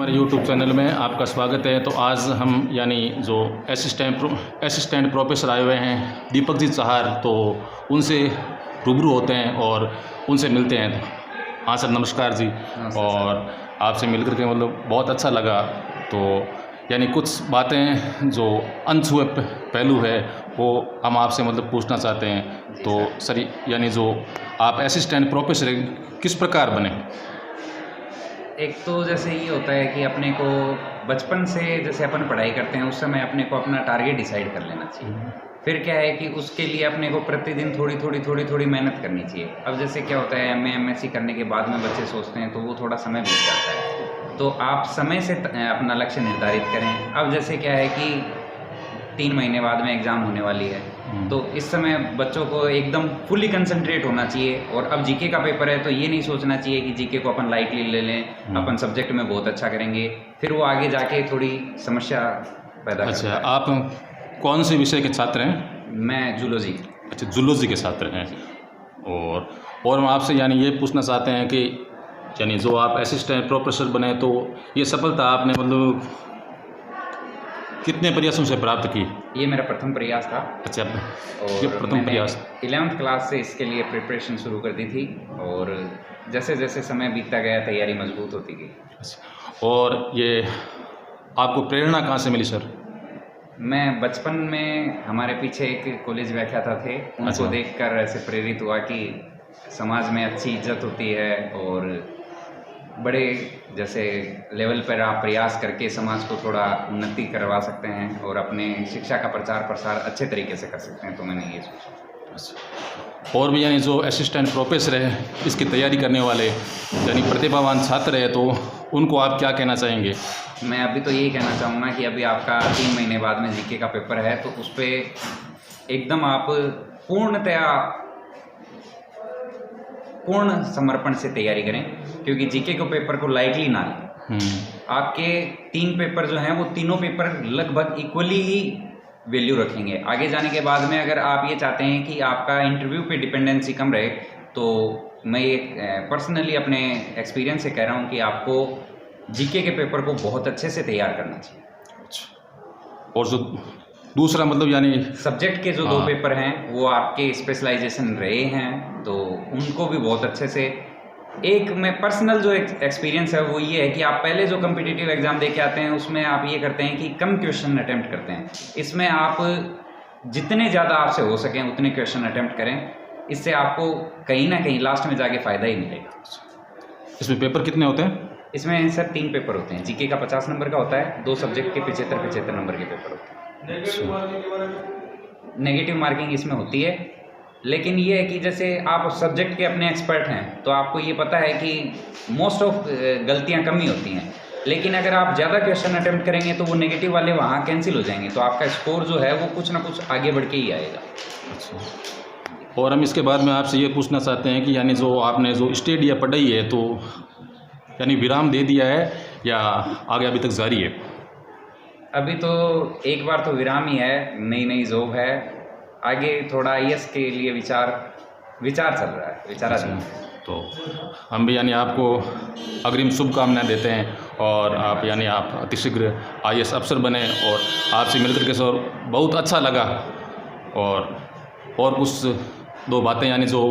हमारे YouTube channel में आपका स्वागत है। तो आज हम यानी जो असिस्टेंट प्रोफेसर आए हुए हैं दीपक जी चहार, तो उनसे रूबरू होते हैं और उनसे मिलते हैं। हाँ सर, नमस्कार जी। और आपसे मिलकर के मतलब बहुत अच्छा लगा। तो यानी कुछ बातें जो अनछुए पहलू है वो हम आपसे मतलब पूछना चाहते हैं। तो सर यानी जो आप असिस्टेंट प्रोफेसर किस प्रकार बने? एक तो जैसे ये होता है कि अपने को बचपन से जैसे अपन पढ़ाई करते हैं उस समय अपने को अपना टारगेट डिसाइड कर लेना चाहिए। फिर क्या है कि उसके लिए अपने को प्रतिदिन थोड़ी मेहनत करनी चाहिए। अब जैसे क्या होता है MSc करने के बाद में बच्चे सोचते हैं तो वो थोड़ा समय बीत जाता है। तो आप समय से अपना लक्ष्य निर्धारित करें। अब जैसे क्या है कि 3 महीने बाद में एग्ज़ाम होने वाली है, तो इस समय बच्चों को एकदम फुली कंसंट्रेट होना चाहिए। और अब जीके का पेपर है तो ये नहीं सोचना चाहिए कि जीके को अपन लाइटली ले लें, अपन सब्जेक्ट में बहुत अच्छा करेंगे, फिर वो आगे जाके थोड़ी समस्या पैदा करता है। आप कौन से विषय के छात्र हैं? मैं जूलॉजी। अच्छा, जूलॉजी के छात्र हैं। और हम आपसे यानी ये पूछना चाहते हैं कि यानी जो आप असिस्टेंट प्रोफेसर बने तो ये सफलता आपने मतलब कितने प्रयासों से प्राप्त की? ये मेरा प्रथम प्रयास था। अच्छा, और ये प्रथम प्रयास। 11th क्लास से इसके लिए प्रिपरेशन शुरू कर दी थी और जैसे जैसे समय बीतता गया तैयारी मजबूत होती गई। अच्छा, और ये आपको प्रेरणा कहाँ से मिली सर? मैं बचपन में हमारे पीछे एक कॉलेज व्याख्याता थे, उनको देखकर ऐसे प्रेरित हुआ कि समाज में अच्छी इज्जत होती है और बड़े जैसे लेवल पर आप प्रयास करके समाज को थोड़ा उन्नति करवा सकते हैं और अपने शिक्षा का प्रचार प्रसार अच्छे तरीके से कर सकते हैं। तो मैंने ये सोचा। अच्छा, और भी यानी जो असिस्टेंट प्रोफेसर है इसकी तैयारी करने वाले यानी प्रतिभावान छात्र है तो उनको आप क्या कहना चाहेंगे? मैं अभी तो यही कहना चाहूँगा कि अभी आपका 3 महीने बाद में जीके का पेपर है तो उस पर एकदम आप पूर्ण समर्पण से तैयारी करें, क्योंकि जीके के पेपर को लाइटली ना लें। आपके 3 पेपर जो हैं वो तीनों पेपर लगभग इक्वली ही वैल्यू रखेंगे। आगे जाने के बाद में अगर आप ये चाहते हैं कि आपका इंटरव्यू पे डिपेंडेंसी कम रहे तो मैं ये पर्सनली अपने एक्सपीरियंस से कह रहा हूँ कि आपको जीके के पेपर को बहुत अच्छे से तैयार करना चाहिए। अच्छा, और जो दूसरा मतलब यानी सब्जेक्ट के जो 2 पेपर हैं वो आपके स्पेशलाइजेशन रहे हैं तो उनको भी बहुत अच्छे से। एक मैं पर्सनल जो एक्सपीरियंस है वो ये है कि आप पहले जो कम्पिटिटिव एग्ज़ाम दे के आते हैं उसमें आप ये करते हैं कि कम क्वेश्चन अटैम्प्ट करते हैं। इसमें आप जितने ज़्यादा आपसे हो सकें उतने क्वेश्चन अटैम्प्ट करें, इससे आपको कहीं ना कहीं लास्ट में जाके फ़ायदा ही मिलेगा। इसमें पेपर कितने होते हैं? इसमें सर 3 पेपर होते हैं। जीके का 50 नंबर का होता है, 2 सब्जेक्ट के 75 नंबर के पेपर होते हैं। नेगेटिव मार्किंग इसमें होती है, लेकिन ये है कि जैसे आप सब्जेक्ट के अपने एक्सपर्ट हैं तो आपको ये पता है कि मोस्ट ऑफ गलतियां कम ही होती हैं, लेकिन अगर आप ज़्यादा क्वेश्चन अटेम्प्ट करेंगे तो वो नेगेटिव वाले वहाँ कैंसिल हो जाएंगे, तो आपका स्कोर जो है वो कुछ ना कुछ आगे बढ़ के ही आएगा। अच्छा, और हम इसके बाद में आपसे ये पूछना चाहते हैं कि यानी जो आपने जो स्टडी या पढ़ाई है तो यानी विराम दे दिया है या आगे अभी तक जारी है? अभी तो एक बार तो विराम ही है, नई जॉब है, आगे थोड़ा IAS के लिए विचार चल रहा है, विचाराधीन। तो हम भी यानी आपको अग्रिम शुभकामनाएं देते हैं और आप यानी आप अतिशीघ्र IAS अफसर बने। और आपसे मिलकर के सर बहुत अच्छा लगा। और कुछ 2 बातें यानी जो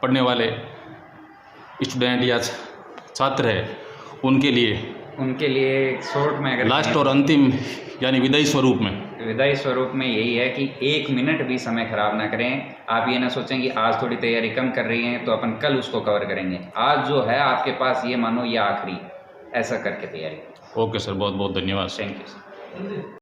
पढ़ने वाले स्टूडेंट या छात्र है उनके लिए शॉर्ट में अगर लास्ट और अंतिम यानी विदाई स्वरूप में यही है कि 1 मिनट भी समय खराब ना करें। आप ये ना सोचें कि आज थोड़ी तैयारी कम कर रही हैं तो अपन कल उसको कवर करेंगे। आज जो है आपके पास ये मानो ये आखिरी, ऐसा करके तैयारी। ओके सर, बहुत बहुत धन्यवाद। Thank you sir.